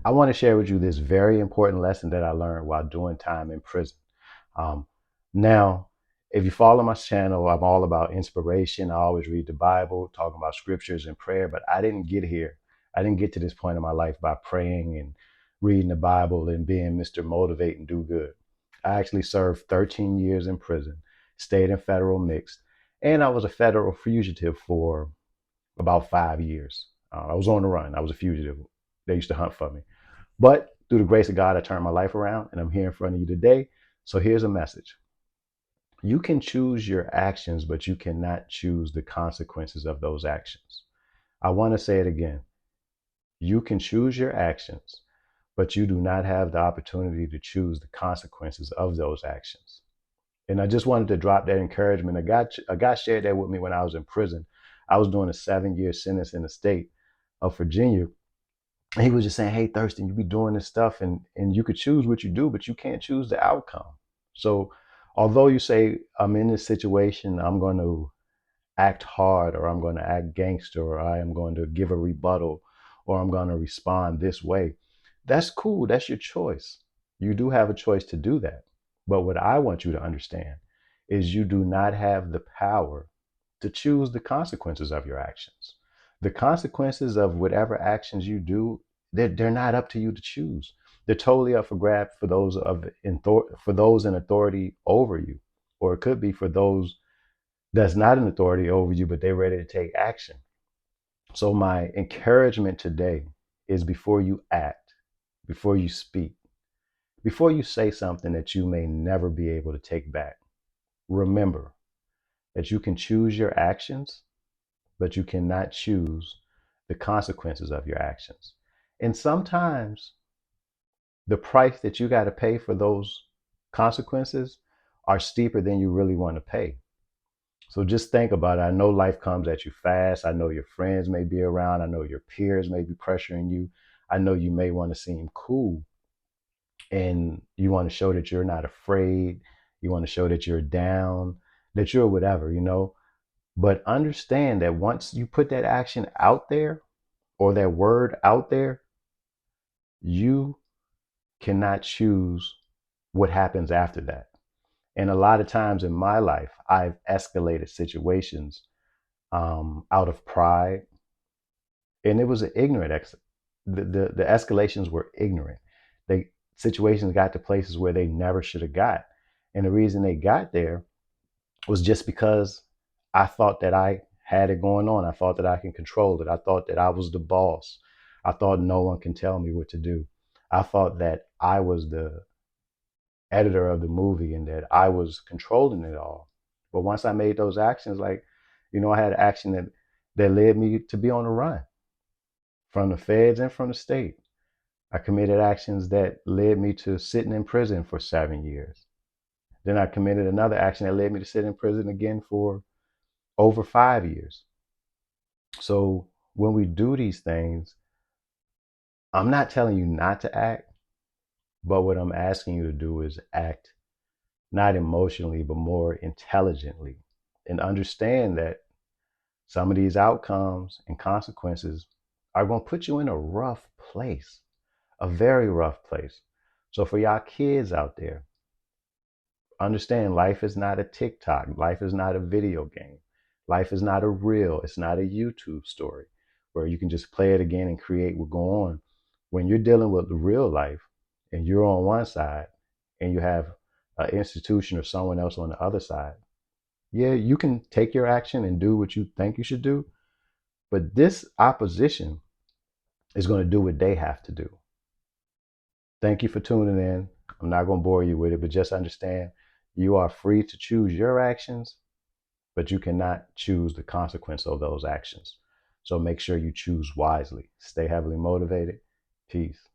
I want to share with you this very important lesson that I learned while doing time in prison. Um, Now, if you follow my channel, I'm all about inspiration. I always read the Bible, talking about scriptures and prayer, but I didn't get here. I didn't get to this point in my life by praying and reading the Bible and being Mr. Motivate and Do Good. I actually served 13 years in prison, stayed in federal mixed, and I was a federal fugitive for about 5 years. I was on the run. I was a fugitive. They used to hunt for me. But through the grace of God, I turned my life around and I'm here in front of you today. So here's a message. You can choose your actions, but you cannot choose the consequences of those actions. I want to say it again. You can choose your actions, but you do not have the opportunity to choose the consequences of those actions. And I just wanted to drop that encouragement. A guy shared that with me when I was in prison. I was doing a 7 year sentence in the state of Virginia. And he was just saying, hey, Thurston, you be doing this stuff and you could choose what you do, but you can't choose the outcome. So although you say, I'm in this situation, I'm going to act hard or I'm going to act gangster or I am going to give a rebuttal or I'm going to respond this way, that's cool. That's your choice. You do have a choice to do that. But what I want you to understand is you do not have the power to choose the consequences of your actions. The consequences of whatever actions you do, they're not up to you to choose. They're totally up for grab for those in authority over you, or it could be for those that's not in authority over you, but they're ready to take action. So my encouragement today is before you act, before you speak, before you say something that you may never be able to take back, remember that you can choose your actions, but you cannot choose the consequences of your actions. And sometimes the price that you got to pay for those consequences are steeper than you really want to pay. So just think about it. I know life comes at you fast. I know your friends may be around. I know your peers may be pressuring you. I know you may want to seem cool and you want to show that you're not afraid. You want to show that you're down, that you're whatever. But understand that once you put that action out there or that word out there, you cannot choose what happens after that. And a lot of times in my life, I've escalated situations out of pride, and it was an ignorant the escalations were ignorant. They Situations got to places where they never should have got, and the reason they got there was just because I thought that I had it going on. I thought that I can control it. I thought that I was the boss. I thought no one can tell me what to do. I thought that I was the editor of the movie and that I was controlling it all. But once I made those actions, I had action that led me to be on the run from the feds and from the state. I committed actions that led me to sitting in prison for 7 years. Then I committed another action that led me to sit in prison again for over 5 years. So when we do these things, I'm not telling you not to act, but what I'm asking you to do is act not emotionally, but more intelligently and understand that some of these outcomes and consequences are going to put you in a rough place, a very rough place. So for y'all kids out there, understand life is not a TikTok. Life is not a video game. Life is not a reel. It's not a YouTube story where you can just play it again and create what go on. When you're dealing with the real life and you're on one side and you have an institution or someone else on the other side, yeah, you can take your action and do what you think you should do. But this opposition is going to do what they have to do. Thank you for tuning in. I'm not going to bore you with it, but just understand you are free to choose your actions, but you cannot choose the consequence of those actions. So make sure you choose wisely. Stay heavily motivated. Peace.